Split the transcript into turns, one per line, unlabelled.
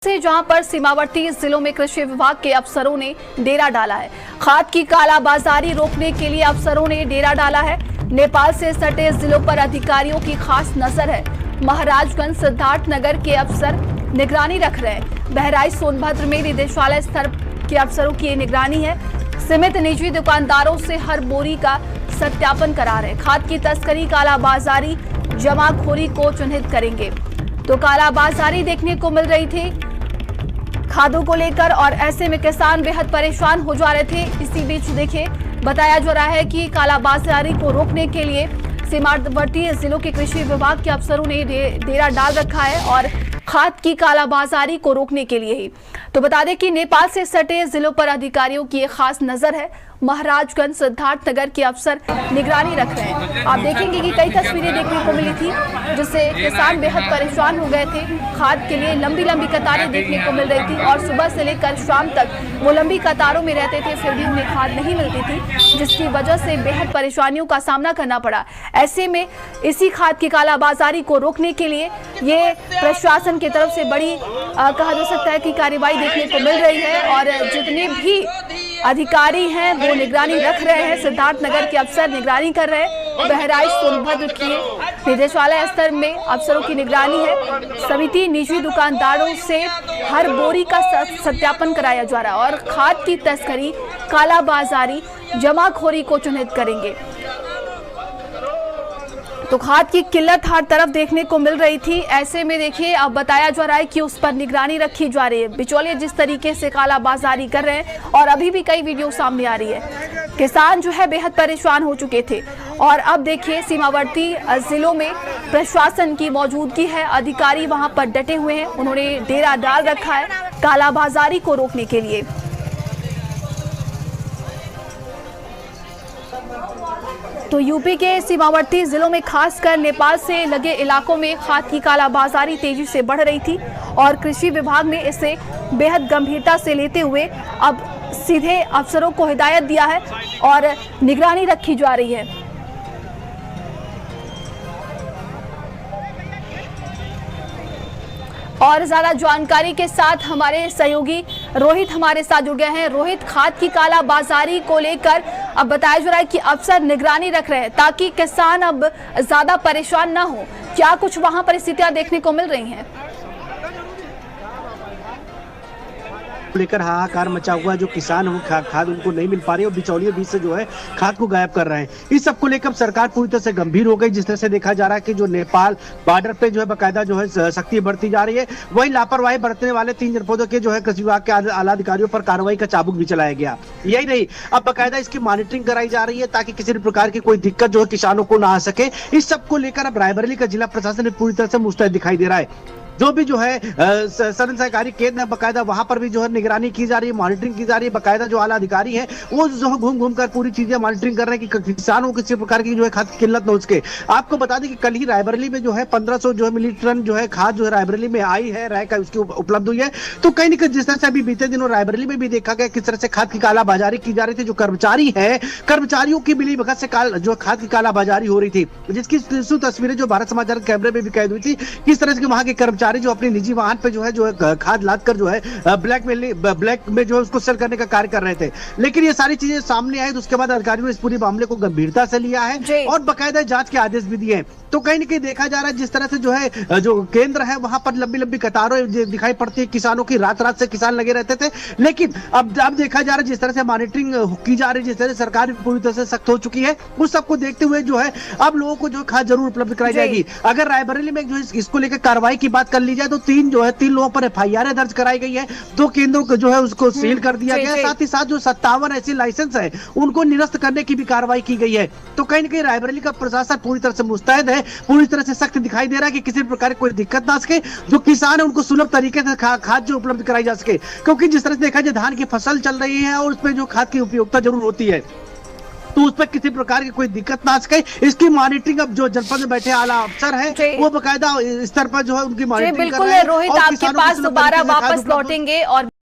से जहां पर सीमावर्ती जिलों में कृषि विभाग के अफसरों ने डेरा डाला है। खाद की कालाबाजारी रोकने के लिए अफसरों ने डेरा डाला है। नेपाल से सटे जिलों पर अधिकारियों की खास नजर है। महाराजगंज सिद्धार्थनगर के अफसर निगरानी रख रहे हैं। बहराइच सोनभद्र में निदेशालय स्तर के अफसरों की निगरानी है। सीमित निजी दुकानदारों से हर बोरी का सत्यापन करा रहे हैं। खाद की तस्करी, कालाबाजारी, जमाखोरी को चिन्हित करेंगे। तो कालाबाजारी देखने को मिल रही थी खादों को लेकर और ऐसे में किसान बेहद परेशान हो जा रहे थे। इसी बीच देखिए बताया जा रहा है कि कालाबाजारी को रोकने के लिए सीमावर्ती जिलों के कृषि विभाग के अफसरों ने डेरा डाल रखा है और खाद की कालाबाजारी को रोकने के लिए ही। तो बता दें कि नेपाल से सटे जिलों पर अधिकारियों की एक खास नजर है। महाराजगंज सिद्धार्थनगर के अफसर निगरानी रख रहे हैं। आप देखेंगे कि कई तस्वीरें देखने को मिली थी जिससे किसान बेहद परेशान हो गए थे। खाद के लिए लंबी लंबी कतारें देखने को मिल रही थी और सुबह से लेकर शाम तक वो लंबी कतारों में रहते थे, फिर भी उन्हें खाद नहीं मिलती थी, जिसकी वजह से बेहद परेशानियों का सामना करना पड़ा। ऐसे में इसी खाद की कालाबाजारी को रोकने के लिए ये प्रशासन की तरफ से बड़ी कहा जा सकता है कि कार्रवाई देखने को मिल रही है और जितने भी अधिकारी हैं वो निगरानी रख रहे हैं। सिद्धार्थनगर के अफसर निगरानी कर रहे हैं। बहराइच सोनभद्र के निदेशालय स्तर में अफसरों की निगरानी है। समिति निजी दुकानदारों से हर बोरी का सत्यापन कराया जा रहा है और खाद की तस्करी, कालाबाजारी, जमाखोरी को चिन्हित करेंगे। तो खाद की किल्लत हर तरफ देखने को मिल रही थी। ऐसे में देखिए अब बताया जा रहा है कि उस पर निगरानी रखी जा रही है। बिचौलिए जिस तरीके से कालाबाजारी कर रहे हैं और अभी भी कई वीडियो सामने आ रही है। किसान जो है बेहद परेशान हो चुके थे और अब देखिए सीमावर्ती जिलों में प्रशासन की मौजूदगी है। अधिकारी वहां पर डटे हुए हैं। उन्होंने डेरा डाल रखा है कालाबाजारी को रोकने के लिए। तो यूपी के सीमावर्ती जिलों में खासकर नेपाल से लगे इलाकों में खाद की कालाबाजारी तेजी से बढ़ रही थी और कृषि विभाग ने इसे बेहद गंभीरता से लेते हुए अब सीधे अफसरों को हिदायत दिया है और निगरानी रखी जा रही है। और ज्यादा जानकारी के साथ हमारे सहयोगी रोहित हमारे साथ जुड़ गए हैं। रोहित, खाद की कालाबाजारी को लेकर अब बताया जा रहा है कि अफसर निगरानी रख रहे हैं ताकि किसान अब ज्यादा परेशान ना हो। क्या कुछ वहां परिस्थितियां देखने को मिल रही हैं?
लेकर हाहाकार मचा हुआ है। जो किसान वो खाद उनको नहीं मिल पा रही है और बिचौलिए बीच से जो है खाद को गायब कर रहे हैं। इस सब को लेकर सरकार पूरी तरह से गंभीर हो गई। जिस तरह से देखा जा रहा है कि जो नेपाल बॉर्डर पे जो है बकायदा जो है सख्ती बढ़ती जा रही है, वही लापरवाही बरतने वाले 3 जनपदों के जो है कृषि विभाग के आला अधिकारियों पर कार्रवाई का चाबुक भी चलाया गया। यही नहीं, अब बकायदा इसकी मॉनिटरिंग कराई जा रही है ताकि किसी भी प्रकार की कोई दिक्कत जो है किसानों को ना आ सके। इस सब को लेकर अब रायबरेली का जिला प्रशासन पूरी तरह से मुस्तैद दिखाई दे रहा है। जो भी जो है सदन सहकारी केंद्र है बकायदा वहां पर भी जो है निगरानी की जा रही है, मॉनिटरिंग की जा रही है। बकायदा जो आला अधिकारी है वो जो है घूम कर पूरी चीजें मॉनिटरिंग कर रहे हैं कि किसानों को किसी प्रकार की जो है खाद की किल्लत न हो सके। आपको बता दें कि कल ही रायबरेली में जो है 1500 जो है मिली टन जो है खाद जो है रायबरेली में आई है, रैक उसकी उपलब्ध हुई है। तो कहीं ना कहीं जिस तरह से अभी बीते दिनों रायबरेली में भी देखा गया किस तरह से खाद की कालाबाजारी की जा रही थी। जो कर्मचारी है, कर्मचारियों की मिली भगत से जो खाद की कालाबाजारी हो रही थी, जिसकी तस्वीरें जो भारत समाचार कैमरे में भी कैद हुई थी। किस तरह से वहां के कर्मचारी जो अपनी निजी पे जो है खाद लाद कर जो है ब्लैक में जो है उसको सेल करने का कार्य कर रहे थे। लेकिन ये सारी चीजें सामने आई तो उसके बाद अधिकारियों ने इस पूरे मामले को गंभीरता से लिया है और बकायदा जांच के आदेश भी दिए हैं। तो कहीं ना कहीं देखा जा रहा है जिस तरह से जो है जो केंद्र है वहां पर लंबी लंबी कतारें दिखाई पड़ती है किसानों की। रात से किसान लगे रहते थे, लेकिन अब देखा जा रहा है जिस तरह से मॉनिटरिंग की जा रही है, जिस तरह से सरकार पूरी तरह से सख्त हो चुकी है, उस सबको देखते हुए जो है अब लोगों को जो खाद जरूर उपलब्ध कराई जाएगी। अगर रायबरेली में जो इसको लेकर कार्रवाई की बात कर ली जाए तो 3 लोगों पर FIR दर्ज कराई गई है। 2 केंद्रों को जो है उसको सील कर दिया गया। साथ ही साथ जो 57 ऐसे लाइसेंस है उनको निरस्त करने की भी कार्रवाई की गई है। तो कहीं ना कहीं रायबरेली का प्रशासन पूरी तरह से मुस्तैद है, पूरी तरह से सख्त दिखाई दे रहा है कि किसी प्रकार की कोई दिक्कत ना सके। जो किसान है उनको सुलभ तरीके से खाद जो उपलब्ध कराई जा सके, क्योंकि जिस तरह से देखा जाए धान की फसल चल रही है और उसमें जो खाद की उपयोगिता जरूर होती है, तो उस पर किसी प्रकार की कोई दिक्कत ना आ सके। इसकी मॉनिटरिंग अब जो जनपद में बैठे आला अफसर है वो बकायदा स्तर पर जो है उनकी मॉनिटरिंग कर रहे हैं।
बिल्कुल रोहित, आपके पास दोबारा वापस लौटेंगे और